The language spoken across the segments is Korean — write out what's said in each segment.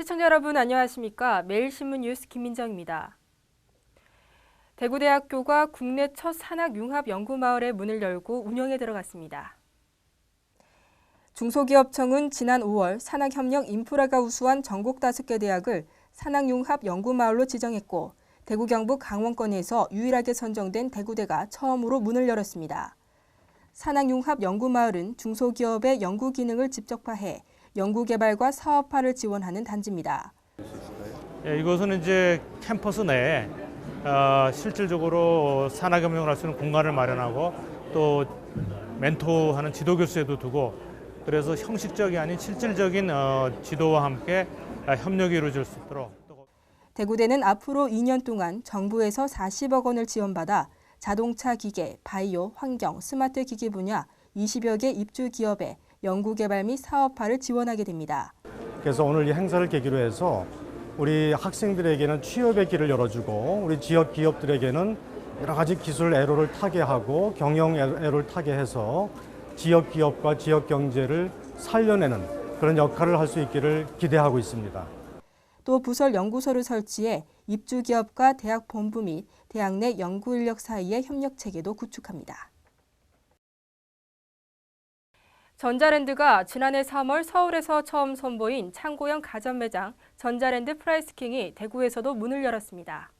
시청자 여러분 안녕하십니까? 매일신문 뉴스 김민정입니다. 대구대학교가 국내 첫 산학융합연구마을의 문을 열고 운영에 들어갔습니다. 중소기업청은 지난 5월 산학협력 인프라가 우수한 전국 5개 대학을 산학융합연구마을로 지정했고 대구 경북 강원권에서 유일하게 선정된 대구대가 처음으로 문을 열었습니다. 산학융합연구마을은 중소기업의 연구 기능을 집적화해 연구개발과 사업화를 지원하는 단지입니다. 이것은 이제 캠퍼스 내에 실질적으로 산학협력을 할 수 있는 공간을 마련하고 또 멘토하는 지도교수에도 두고 그래서 형식적이 아닌 실질적인 지도와 함께 협력이 이루어질 수 있도록. 대구대는 앞으로 2년 동안 정부에서 40억 원을 지원받아 자동차 기계, 바이오, 환경, 스마트 기기 분야 20여 개 입주 기업에 연구개발 및 사업화를 지원하게 됩니다. 그래서 오늘 이 행사를 계기로 해서 우리 학생들에게는 취업의 길을 열어주고 우리 지역 기업들에게는 여러 가지 기술 애로를 타게 하고 경영 애로를 타게 해서 지역 기업과 지역 경제를 살려내는 그런 역할을 할 수 있기를 기대하고 있습니다. 또 부설 연구소를 설치해 입주 기업과 대학 본부 및 대학 내 연구 인력 사이의 협력 체계도 구축합니다. 전자랜드가 지난해 3월 서울에서 처음 선보인 창고형 가전 매장 전자랜드 프라이스킹이 대구에서도 문을 열었습니다.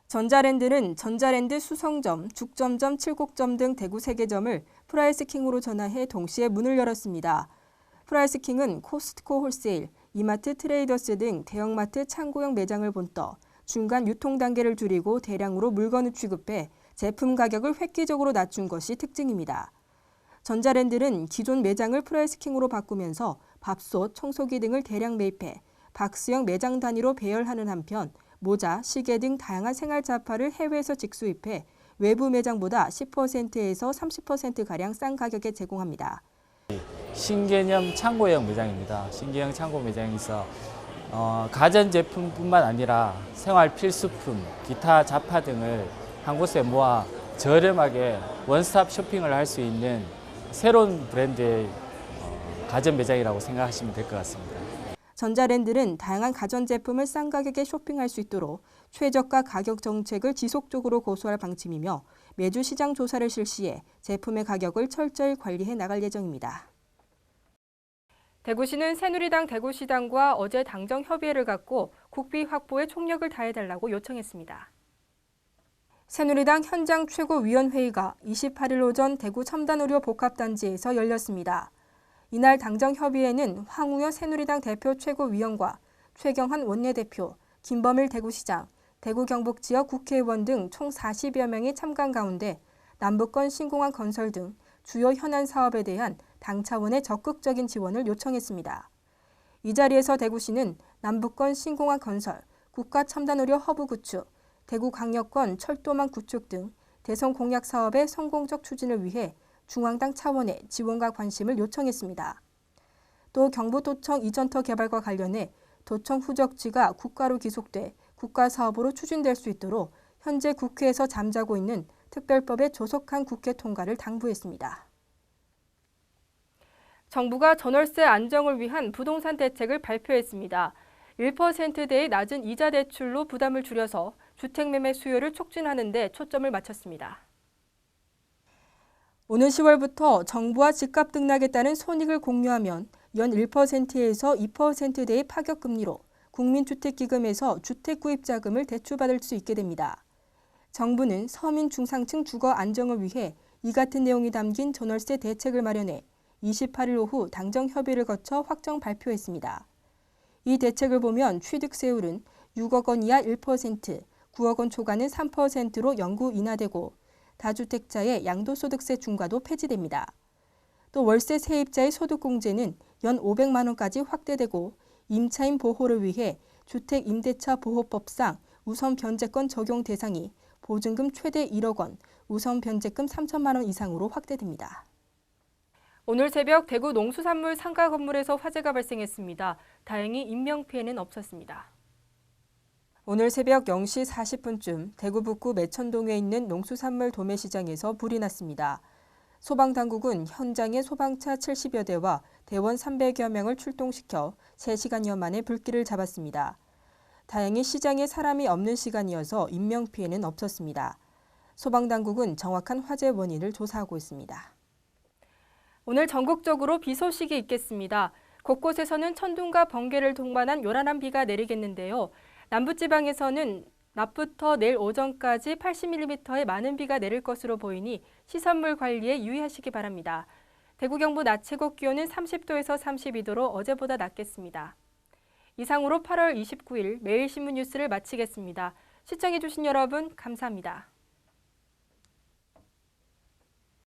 전자랜드는 전자랜드 수성점, 죽점점, 칠곡점 등 대구 3개점을 프라이스킹으로 전환해 동시에 문을 열었습니다. 프라이스킹은 코스트코 홀세일, 이마트 트레이더스 등 대형마트 창고형 매장을 본떠 중간 유통 단계를 줄이고 대량으로 물건을 취급해 제품 가격을 획기적으로 낮춘 것이 특징입니다. 전자랜드는 기존 매장을 프라이스킹으로 바꾸면서 밥솥, 청소기 등을 대량 매입해 박스형 매장 단위로 배열하는 한편 모자, 시계 등 다양한 생활 잡화를 해외에서 직수입해 외부 매장보다 10%에서 30%가량 싼 가격에 제공합니다. 신개념 창고형 매장입니다. 신개념 창고 매장에서 가전제품뿐만 아니라 생활 필수품, 기타 잡화 등을 한 곳에 모아 저렴하게 원스톱 쇼핑을 할 수 있는 새로운 브랜드의 가전 매장이라고 생각하시면 될 것 같습니다. 전자랜드는 다양한 가전제품을 싼 가격에 쇼핑할 수 있도록 최저가 가격 정책을 지속적으로 고수할 방침이며 매주 시장 조사를 실시해 제품의 가격을 철저히 관리해 나갈 예정입니다. 대구시는 새누리당 대구시당과 어제 당정 협의회를 갖고 국비 확보에 총력을 다해달라고 요청했습니다. 새누리당 현장 최고위원회의가 28일 오전 대구 첨단의료 복합단지에서 열렸습니다. 이날 당정협의회는 황우여 새누리당 대표 최고위원과 최경환 원내대표, 김범일 대구시장, 대구 경북 지역 국회의원 등 총 40여 명이 참관 가운데 남북권 신공항 건설 등 주요 현안 사업에 대한 당 차원의 적극적인 지원을 요청했습니다. 이 자리에서 대구시는 남북권 신공항 건설, 국가첨단의료 허브 구축, 대구광역권 철도망 구축 등 대선 공약 사업의 성공적 추진을 위해 중앙당 차원의 지원과 관심을 요청했습니다. 또 경부도청 이전터 개발과 관련해 도청 후적지가 국가로 기속돼 국가사업으로 추진될 수 있도록 현재 국회에서 잠자고 있는 특별법의 조속한 국회 통과를 당부했습니다. 정부가 전월세 안정을 위한 부동산 대책을 발표했습니다. 1%대의 낮은 이자 대출로 부담을 줄여서 주택 매매 수요를 촉진하는 데 초점을 맞췄습니다. 오는 10월부터 정부와 집값 등락에 따른 손익을 공유하면 연 1%에서 2%대의 파격금리로 국민주택기금에서 주택 구입 자금을 대출받을 수 있게 됩니다. 정부는 서민 중상층 주거 안정을 위해 이 같은 내용이 담긴 전월세 대책을 마련해 28일 오후 당정 협의를 거쳐 확정 발표했습니다. 이 대책을 보면 취득세율은 6억 원 이하 1%, 9억 원 초과는 3%로 영구 인하되고 다주택자의 양도소득세 중과도 폐지됩니다. 또 월세 세입자의 소득공제는 연 500만 원까지 확대되고 임차인 보호를 위해 주택임대차 보호법상 우선 변제권 적용 대상이 보증금 최대 1억 원, 우선 변제금 3천만 원 이상으로 확대됩니다. 오늘 새벽 대구 농수산물 상가 건물에서 화재가 발생했습니다. 다행히 인명피해는 없었습니다. 오늘 새벽 0시 40분쯤 대구 북구 매천동에 있는 농수산물 도매시장에서 불이 났습니다. 소방당국은 현장에 소방차 70여 대와 대원 300여 명을 출동시켜 3시간여 만에 불길을 잡았습니다. 다행히 시장에 사람이 없는 시간이어서 인명피해는 없었습니다. 소방당국은 정확한 화재 원인을 조사하고 있습니다. 오늘 전국적으로 비 소식이 있겠습니다. 곳곳에서는 천둥과 번개를 동반한 요란한 비가 내리겠는데요. 남부지방에서는 낮부터 내일 오전까지 80mm의 많은 비가 내릴 것으로 보이니 시설물 관리에 유의하시기 바랍니다. 대구 경북 낮 최고 기온은 30도에서 32도로 어제보다 낮겠습니다. 이상으로 8월 29일 매일신문 뉴스를 마치겠습니다. 시청해주신 여러분 감사합니다.